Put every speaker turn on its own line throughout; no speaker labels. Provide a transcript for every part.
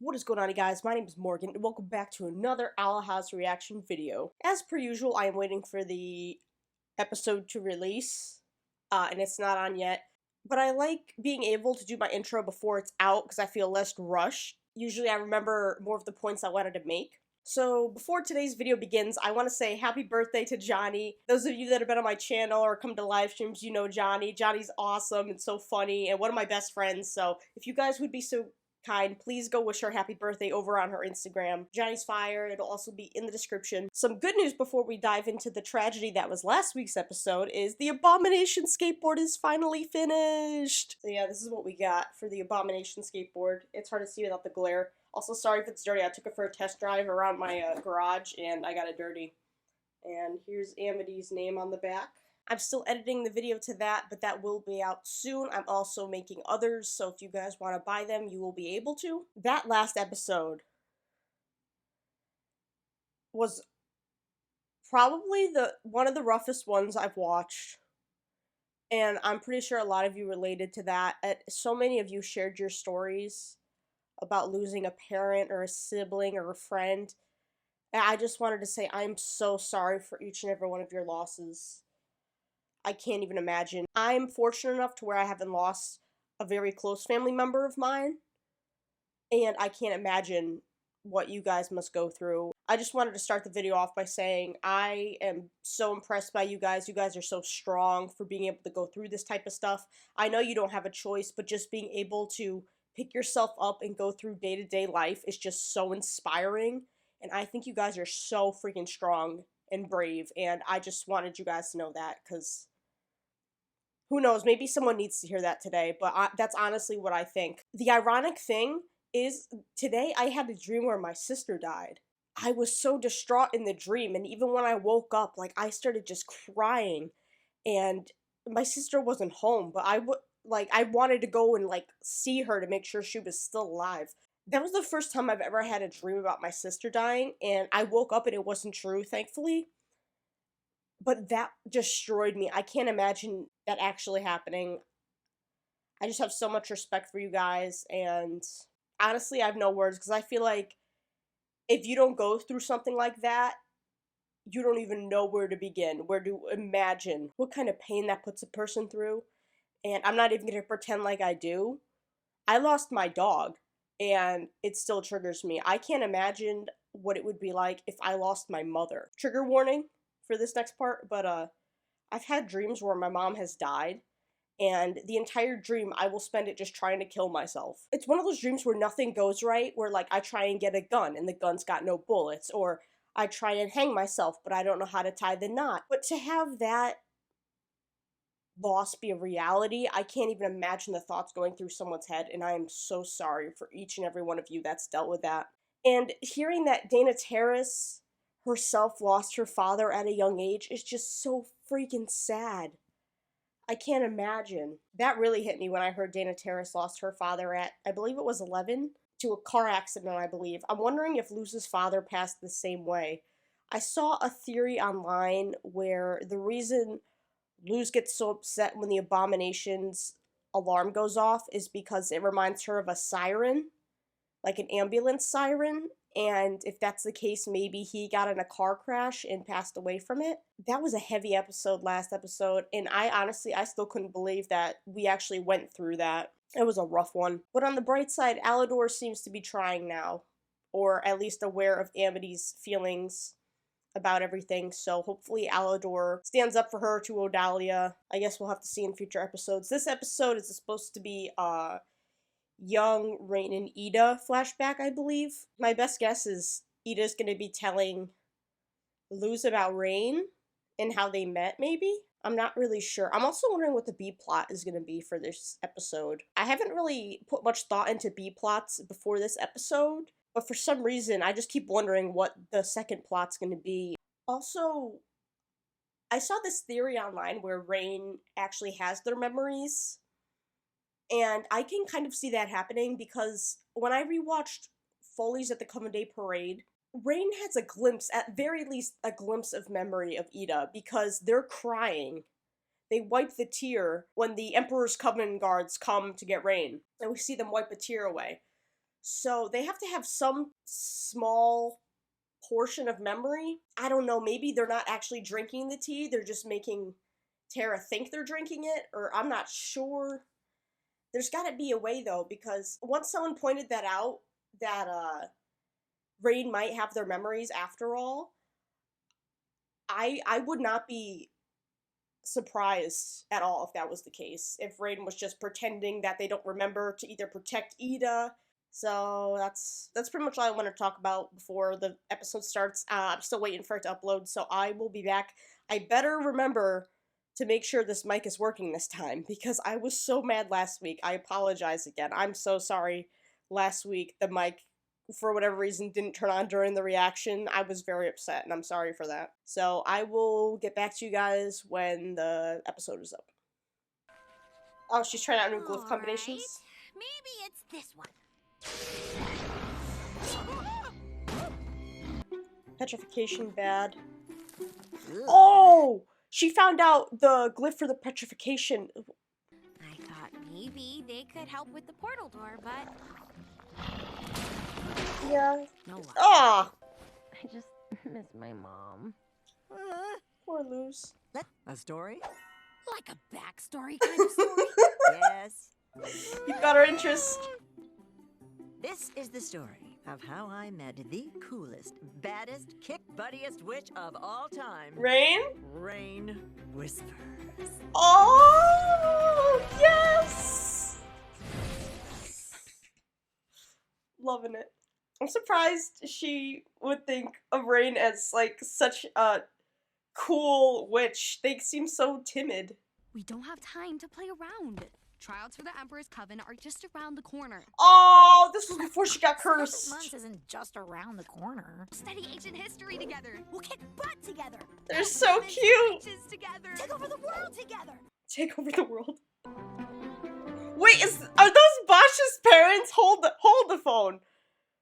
What is going on, you guys? My name is Morgan, and welcome back to another Owl House reaction video. As per usual, I am waiting for the episode to release, and it's not on yet. But I like being able to do my intro before it's out because I feel less rushed. Usually I remember more of the points I wanted to make. So before today's video begins, I want to say happy birthday to Johnny. Those of you that have been on my channel or come to live streams, you know Johnny. Johnny's awesome and so funny and one of my best friends. So if you guys would be so kind, please go wish her happy birthday over on her Instagram. Johnny's fire. It'll also be in the description. Some good news before we dive into the tragedy that was last week's episode is the Abomination skateboard is finally finished. So yeah, this is what we got for the Abomination skateboard. It's hard to see without the glare. Also, sorry if it's dirty. I took it for a test drive around my garage and I got it dirty. And here's Amity's name on the back. I'm still editing the video to that, but that will be out soon. I'm also making others, so if you guys want to buy them, you will be able to. That last episode was probably one of the roughest ones I've watched. And I'm pretty sure a lot of you related to that. So many of you shared your stories about losing a parent or a sibling or a friend. And I just wanted to say I'm so sorry for each and every one of your losses. I can't even imagine. I'm fortunate enough to where I haven't lost a very close family member of mine, and I can't imagine what you guys must go through. I just wanted to start the video off by saying I am so impressed by you guys. You guys are so strong for being able to go through this type of stuff. I know you don't have a choice, but just being able to pick yourself up and go through day-to-day life is just so inspiring, and I think you guys are so freaking strong and brave, and I just wanted you guys to know that, because who knows, maybe someone needs to hear that today, but that's honestly what I think. The ironic thing is, today I had a dream where my sister died. I was so distraught in the dream, and even when I woke up, like, I started just crying, and my sister wasn't home, but I wanted to go and, like, see her to make sure she was still alive. That was the first time I've ever had a dream about my sister dying, and I woke up and it wasn't true, thankfully. But that destroyed me. I can't imagine that actually happening. I just have so much respect for you guys, and honestly, I have no words, because I feel like if you don't go through something like that, you don't even know where to begin, where to imagine what kind of pain that puts a person through, and I'm not even going to pretend like I do. I lost my dog, and it still triggers me. I can't imagine what it would be like if I lost my mother. Trigger warning for this next part, but I've had dreams where my mom has died, and the entire dream I will spend it just trying to kill myself. It's one of those dreams where nothing goes right, where like I try and get a gun and the gun's got no bullets, or I try and hang myself but I don't know how to tie the knot. But to have that loss be a reality, I can't even imagine the thoughts going through someone's head, and I am so sorry for each and every one of you that's dealt with that. And hearing that Dana Terrace herself lost her father at a young age is just so freaking sad. I can't imagine. That really hit me when I heard Dana Terrace lost her father at, I believe it was 11, to a car accident, I believe. I'm wondering if Luz's father passed the same way. I saw a theory online where the reason Luz gets so upset when the Abomination's alarm goes off is because it reminds her of a siren, like an ambulance siren, and if that's the case, maybe he got in a car crash and passed away from it. That was a heavy episode last episode, and I still couldn't believe that we actually went through that. It was a rough one. But on the bright side, Alador seems to be trying now, or at least aware of Amity's feelings about everything, so hopefully Alador stands up for her to Odalia. I guess we'll have to see in future episodes. This episode is supposed to be, young Rain and Ida flashback, I believe. My best guess is Ida's gonna be telling Luz about Rain and how they met, maybe? I'm not really sure. I'm also wondering what the B-plot is gonna be for this episode. I haven't really put much thought into B-plots before this episode, but for some reason, I just keep wondering what the second plot's gonna be. Also, I saw this theory online where Rain actually has their memories, and I can kind of see that happening because when I rewatched Foley's at the Coven Day Parade, Rain has a glimpse, at very least a glimpse of memory of Ida, because they're crying. They wipe the tear when the Emperor's Coven guards come to get Rain, and we see them wipe a tear away. So they have to have some small portion of memory. I don't know, maybe they're not actually drinking the tea, they're just making Tara think they're drinking it, or I'm not sure. There's gotta be a way though, because once someone pointed that out, that Rain might have their memories after all, I would not be surprised at all if that was the case. If Rain was just pretending that they don't remember to either protect Ida. So that's pretty much all I want to talk about before the episode starts. I'm still waiting for it to upload, so I will be back. I better remember to make sure this mic is working this time, because I was so mad last week. I apologize again. I'm so sorry. Last week the mic, for whatever reason, didn't turn on during the reaction. I was very upset, and I'm sorry for that. So I will get back to you guys when the episode is up. Oh, she's trying out new glyph combinations.
Right. Maybe it's this one.
Petrification bad. Oh! She found out the glyph for the petrification.
I thought maybe they could help with the portal door, but...
Yeah.
No luck.
Ah!
I just miss my mom.
Poor Luz.
A story?
Like a backstory kind of story?
Yes.
You've got our interest.
This is the story of how I met the coolest, baddest, kick-buttiest witch of all time.
Rain?
Rain Whispers.
Oh! Yes! Loving it. I'm surprised she would think of Rain as, like, such a cool witch. They seem so timid.
We don't have time to play around. Trials for the Emperor's Coven are just around the corner.
Oh, this was before she got
7
cursed.
months isn't just around the corner.
Study ancient history together.
We'll kick butt together.
They're so cute.
Witches together.
Take over the world together.
Take over the world. Wait, are those Bosch's parents? Hold the phone.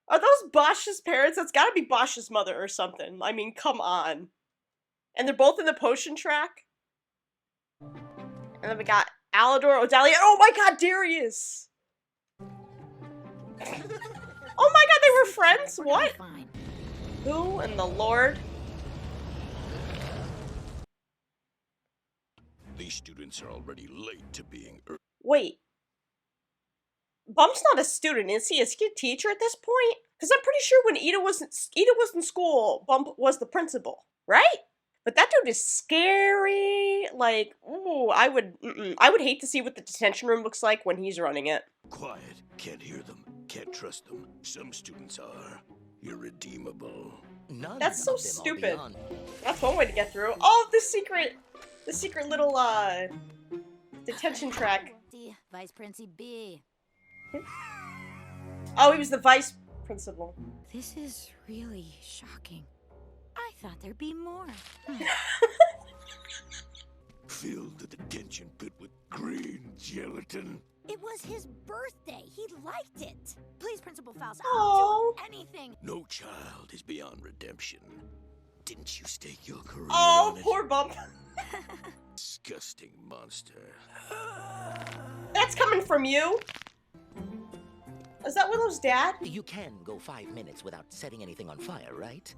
Are those Bosch's parents? That's gotta be Bosch's mother or something. I mean, come on. And they're both in the potion track. And then we got Alador, Odalia. Oh my god, Darius! Oh my god, they were friends? What?
Fine.
Who in the Lord?
These students are already late to being
Wait. Bump's not a student, is he? Is he a teacher at this point? Because I'm pretty sure when Ida was in school, Bump was the principal, right? But that dude is scary. Like, ooh, I would hate to see what the detention room looks like when he's running it.
quiet. Can't hear them. Can't trust them. Some students are irredeemable.
None
That's so
of them are
stupid.
beyond.
That's one way to get through. Oh, the secret little detention track.
D, Vice Principal B.
Oh, he was the vice principal.
This is really shocking. I thought there'd be more.
Filled the detention pit with green gelatin.
It was his birthday. He liked it. Please, Principal Faust,
Aw.
I'll do anything.
No child is beyond redemption. Didn't you stake your career
Oh,
on it?
poor Bump.
Disgusting monster.
That's coming from you. Is that Willow's dad?
You can go 5 minutes without setting anything on fire, right?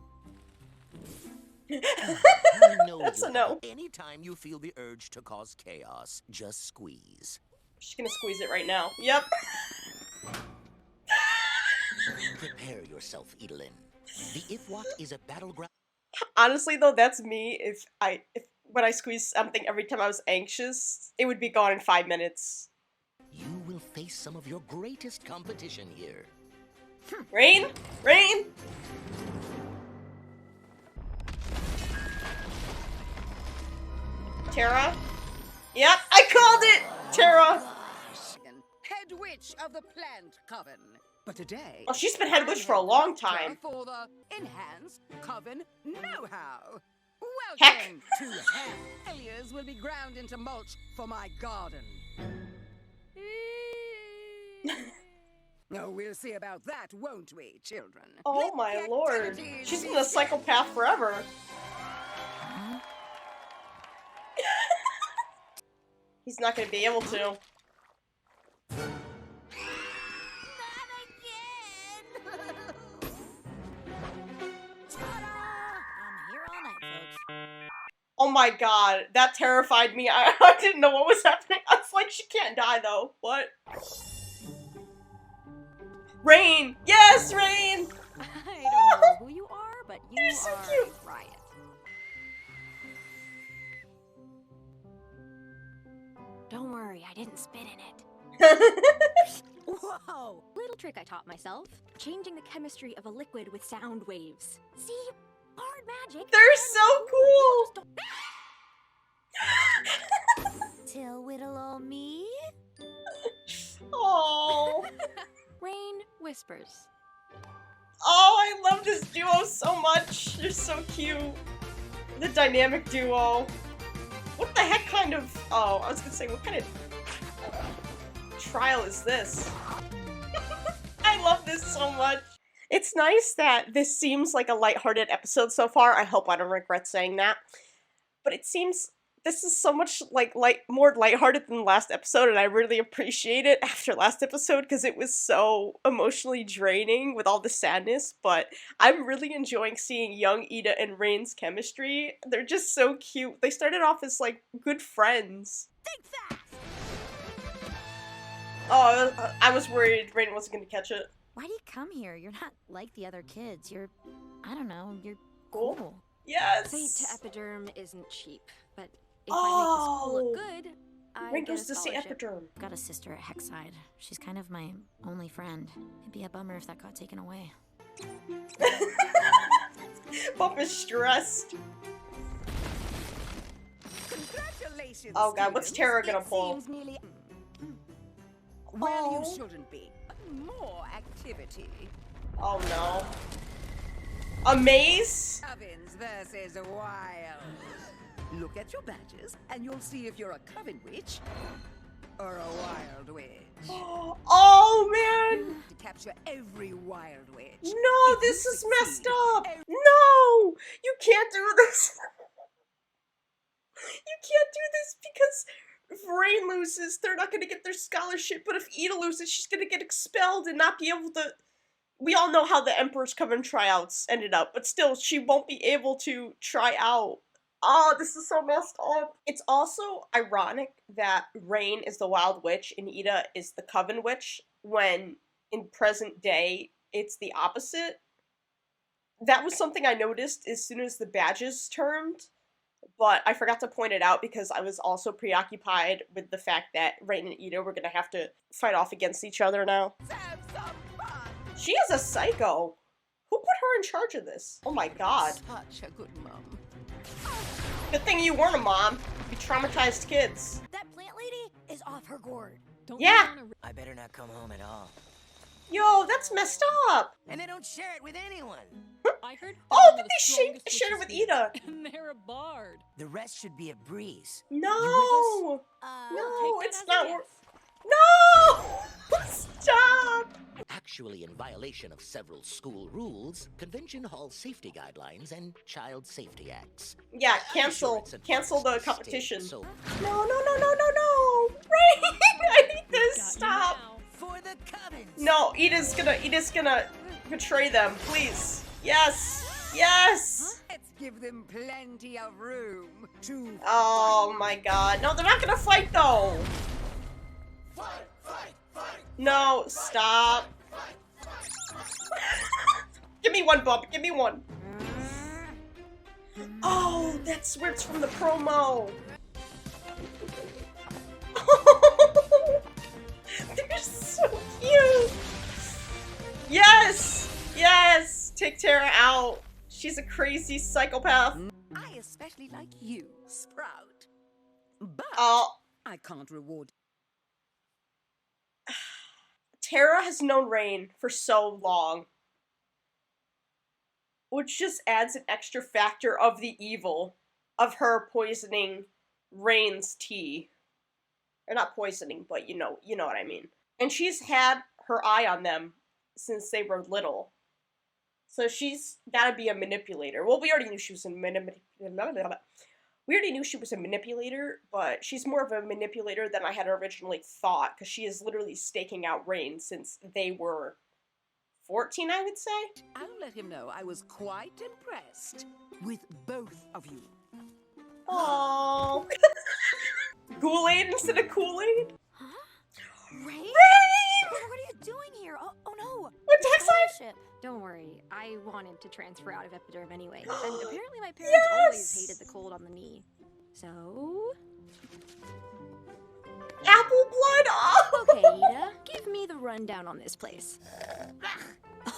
I know
That's
you
a no.
have. Anytime you feel the urge to cause chaos, just squeeze.
She's gonna squeeze it right now. Yep.
Prepare yourself, Edelin. The Ifwat is a battleground.
Honestly, though, that's me. If when I squeeze something every time I was anxious, it would be gone in 5 minutes.
You will face some of your greatest competition here.
Rain? Rain? Tara? Yep, I called it! Tara!
Head witch of the plant coven. But today,
Oh, she's been head witch for a long time.
for the enhanced coven know-how.
Heck.
Welcome to hell. Failures will be ground into mulch for my garden. Oh, we'll see about that, won't we, children?
Oh
Let
my
the
lord.
activities
She's been a
begin.
psychopath forever. He's not gonna be able to.
Not again.
Oh my god, that terrified me. I didn't know what was happening. I was like, she can't die though. What? Rain! Yes, Rain!
I don't know who you are, but you
You're so
are
cute.
a riot. Don't worry, I didn't spit in it.
Whoa!
Little trick I taught myself. Changing the chemistry of a liquid with sound waves.
See? Hard magic.
They're so cool!
Till little ol' me.
Oh.
Rain whispers.
Oh, I love this duo so much. They're so cute. The dynamic duo. What the heck kind of... Oh, I was gonna say, what kind of trial is this? I love this so much. It's nice that this seems like a lighthearted episode so far. I hope I don't regret saying that. But it seems this is so much like more lighthearted than the last episode, and I really appreciate it after last episode because it was so emotionally draining with all the sadness. But I'm really enjoying seeing young Ida and Rain's chemistry. They're just so cute. They started off as like good friends.
Think fast!
Oh, I was worried Rain wasn't gonna catch it.
Why do you come here? You're not like the other kids. You're, I don't know, you're
Cool.
cool.
Yes.
Fate to Epiderm isn't cheap, but if
Oh.
I make the school look good, I
Rain
get a
goes to see
scholarship.
Epiderm.
I've got a sister at Hexside. She's kind of my only friend. It'd be a bummer if that got taken away.
Bob is stressed.
Congratulations.
Oh god, what's
students.
Tara gonna
It
pull?
seems nearly... Well,
Oh.
you shouldn't be. More activity.
Oh no. A maze?
Covens versus wild. Look at your badges, and you'll see if you're a coven witch or a wild witch.
Oh man!
To capture every wild witch.
No,
If
this
you
is messed
succeed,
up! No! You can't do this! You can't do this because if Rain loses, they're not gonna get their scholarship, but if Ida loses, she's gonna get expelled and not be able to... We all know how the Emperor's Coven tryouts ended up, but still, she won't be able to try out. Oh, this is so messed up. It's also ironic that Rain is the Wild Witch and Ida is the Coven Witch, when in present day, it's the opposite. That was something I noticed as soon as the badges turned, but I forgot to point it out because I was also preoccupied with the fact that Rain and Ida were gonna have to fight off against each other now.
Have some fun.
She is a psycho. Who put her in charge of this? Oh my god.
Such a good mom.
Good thing you weren't a mom. You traumatized kids.
That plant lady is off her gourd.
Don't
Yeah.
you wanna
I better not come home at all.
Yo, that's messed up.
And I don't share it with anyone.
I heard.
Oh,
they're one
but
of the
they
strongest
shared it with
witches here,
Ida.
and they're a bard.
The rest should be a breeze.
No.
I'll
No,
take
it's
that as
not
a
worth.
yes.
No! Stop!
Actually, in violation of several school rules, convention hall safety guidelines, and child safety acts.
Yeah,
I'm sure
cancel.
it's a
Cancel the
mistake,
competition.
So
No, no, no, no, no, no! Rain! I need this.
Got you
Stop.
now.
for the covens.
No, Ida's gonna betray them. Please. Yes. Yes.
Let's give them plenty of room to
Oh my god. No, they're not gonna fight though. No, stop. Give me one, Bump. Give me one. Oh, that's where it's from the promo. They're so cute. Yes. Yes. Take Tara out. She's a crazy psychopath.
I especially like you, Sprout. But
Oh.
I can't reward
Tara has known Rain for so long, which just adds an extra factor of the evil of her poisoning Rain's tea. Or not poisoning, but you know what I mean. And she's had her eye on them since they were little. So she's gotta be a manipulator. Well, we already knew she was a We already knew she was a manipulator, but she's more of a manipulator than I had originally thought, because she is literally staking out Rain since they were 14, I would say?
I'll let him know I was quite impressed with both of you.
Oh. Kool-Aid instead of Kool-Aid?
Huh? Rain?
Rain!
What are you doing here? Oh no!
With
The
Texide?
ship.
Don't worry, I wanted to transfer out of Epiderm anyway. And apparently my parents always
Yes!
hated the cold on the knee. So...
Apple blood? Oh!
Okay, Ida, give me the rundown on this place.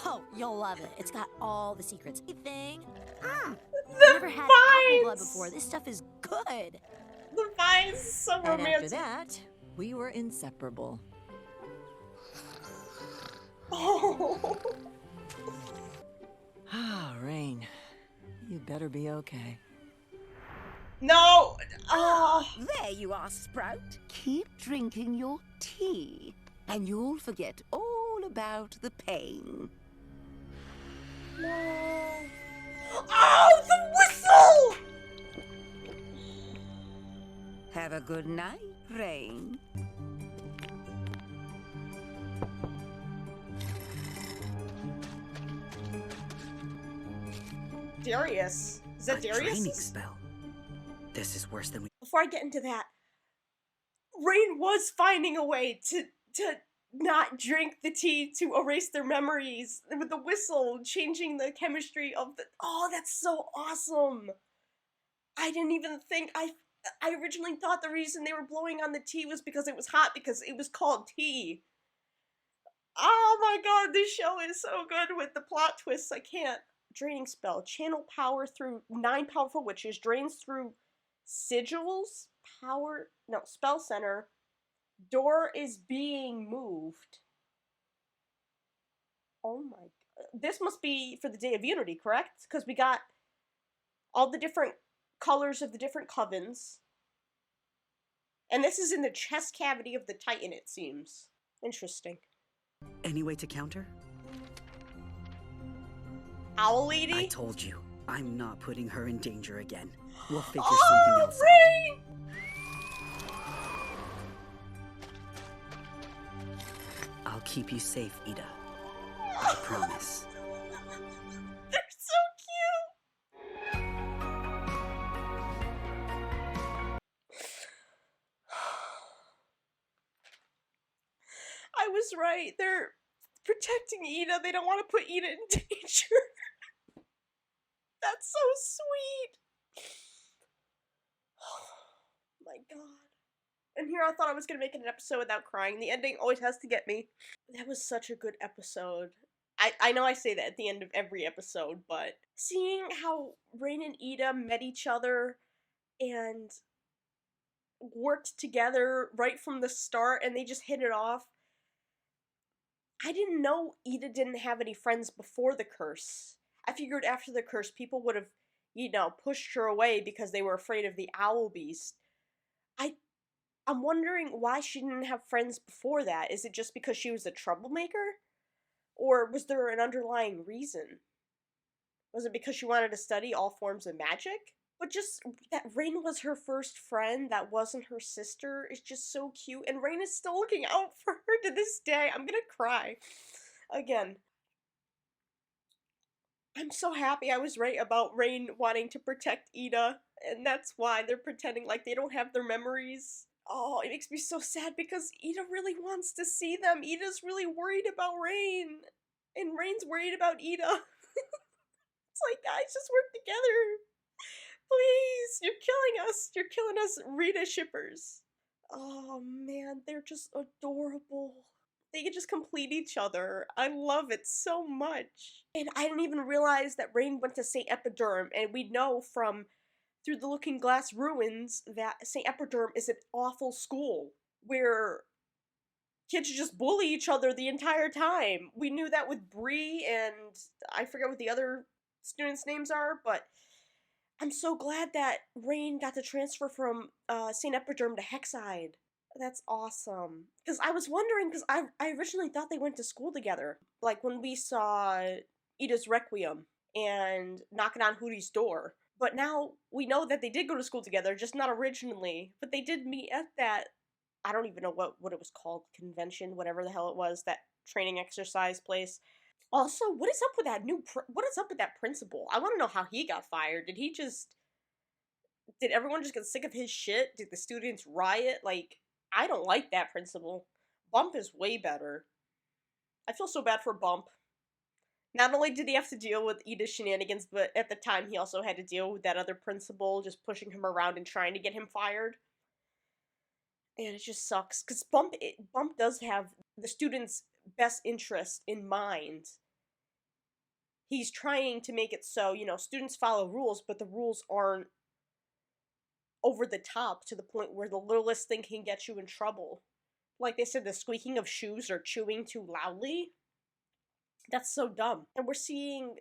Oh, you'll love it. It's got all the secrets. Thing.
The
Never had apple blood
vines!
before. This stuff is good.
The vines is so
And after
romantic.
that, we were inseparable.
Oh.
Ah, Rain. You better be okay.
No! Oh.
There you are, Sprout. Keep drinking your tea, and you'll forget all about the pain.
No. Oh, the whistle!
Have a good night, Rain.
Darius. Is that
A draining
Darius?
spell. This is worse than we.
Before I get into that, Rain was finding a way to not drink the tea to erase their memories with the whistle, changing the chemistry of the. Oh, that's so awesome! I didn't even think I originally thought the reason they were blowing on the tea was because it was hot because it was called tea. Oh my god, this show is so good with the plot twists. I can't. Draining spell. Channel power through 9 powerful witches. Drains through sigils. Power. No, spell center. Door is being moved. Oh my god. This must be for the Day of Unity, correct? Because we got all the different colors of the different covens. And this is in the chest cavity of the Titan, it seems. Interesting.
Any way to counter?
Owl lady?
I told you, I'm not putting her in danger again. We'll figure
Oh,
something else
Rain!
out. I'll keep you safe, Ida. I promise.
They're so cute! I was right. They're protecting Ida. They don't want to put Ida in danger. That's so sweet. Oh my god. And here I thought I was going to make it an episode without crying. The ending always has to get me. That was such a good episode. I know I say that at the end of every episode, but seeing how Rain and Ida met each other and worked together right from the start and they just hit it off. I didn't know Ida didn't have any friends before the curse. I figured after the curse people would have, pushed her away because they were afraid of the owl beast. I'm wondering why she didn't have friends before that. Is it just because she was a troublemaker? Or was there an underlying reason? Was it because she wanted to study all forms of magic? But just that Rain was her first friend that wasn't her sister is just so cute. And Rain is still looking out for her to this day. I'm gonna cry. Again. I'm so happy I was right about Rain wanting to protect Ida. And that's why they're pretending like they don't have their memories. Oh, it makes me so sad because Ida really wants to see them. Ida's really worried about Rain. And Rain's worried about Ida. It's like, guys, just work together. Please, you're killing us. You're killing us Rita shippers. Oh man, they're just adorable. They can just complete each other. I love it so much. And I didn't even realize that Rain went to St. Epiderm, and we know from Through the Looking Glass ruins that St. Epiderm is an awful school where kids just bully each other the entire time. We knew that with Bree and I forget what the other students' names are, but I'm so glad that Rain got to transfer from St. Epiderm to Hexide. That's awesome. Because I was wondering, because I originally thought they went to school together. Like when we saw Ida's Requiem and knocking on Hootie's door. But now we know that they did go to school together, just not originally. But they did meet at that, I don't even know what it was called, convention, whatever the hell it was, that training exercise place. Also, what is up with that what is up with that principal? I want to know how he got fired. Did he just Did everyone just get sick of his shit? Did the students riot? Like, I don't like that principal. Bump is way better. I feel so bad for Bump. Not only did he have to deal with Ida's shenanigans, but at the time he also had to deal with that other principal just pushing him around and trying to get him fired. And it just sucks, because Bump does have the students' best interest in mind. He's trying to make it so, you know, students follow rules, but the rules aren't over the top to the point where the littlest thing can get you in trouble. Like they said, the squeaking of shoes or chewing too loudly. That's so dumb. And we're seeing,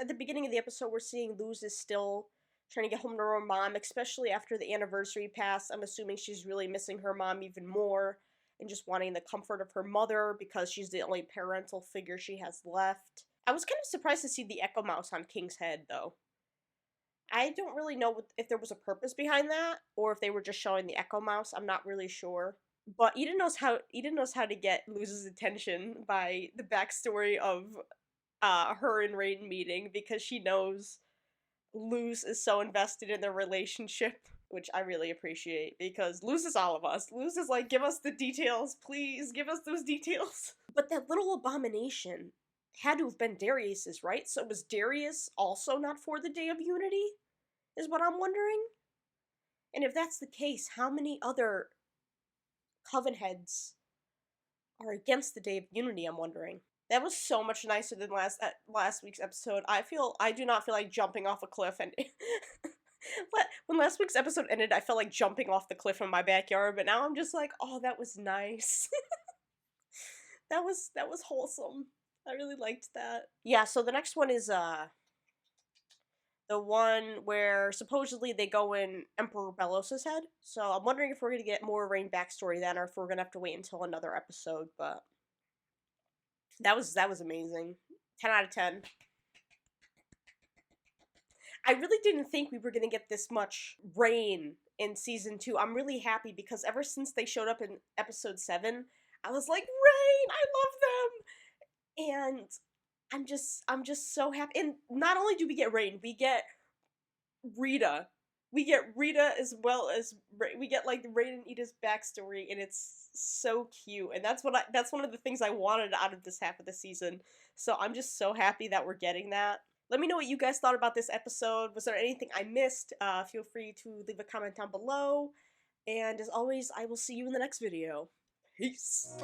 at the beginning of the episode, we're seeing Luz is still trying to get home to her mom, especially after the anniversary passed. I'm assuming she's really missing her mom even more and just wanting the comfort of her mother because she's the only parental figure she has left. I was kind of surprised to see the Echo Mouse on King's head, though. I don't really know if there was a purpose behind that, or if they were just showing the Echo Mouse. I'm not really sure. But Eden knows how to get Luz's attention by the backstory of her and RAINE meeting, because she knows Luz is so invested in their relationship, which I really appreciate, because Luz is all of us. Luz is like, give us the details, please, give us those details. But that little abomination had to have been Darius's, right? So was Darius also not for the Day of Unity? Is what I'm wondering? And if that's the case, how many other coven heads are against the Day of Unity, I'm wondering. That was so much nicer than last week's episode. I do not feel like jumping off a cliff, and when last week's episode ended, I felt like jumping off the cliff in my backyard, but now I'm just like, oh, that was nice. That was wholesome. I really liked that. Yeah, so the next one is the one where supposedly they go in Emperor Belos's head. So I'm wondering if we're gonna get more RAINE backstory then, or if we're gonna have to wait until another episode. But that was amazing. 10 out of 10. I really didn't think we were gonna get this much RAINE in season 2. I'm really happy, because ever since they showed up in episode 7, I was like, RAINE, I love them. And I'm just so happy. And not only do we get RAINE, we get Rita. We get Rita as well as we get like RAINE and Ida's backstory, and it's so cute. And that's one of the things I wanted out of this half of the season. So I'm just so happy that we're getting that. Let me know what you guys thought about this episode. Was there anything I missed? Feel free to leave a comment down below. And as always, I will see you in the next video. Peace.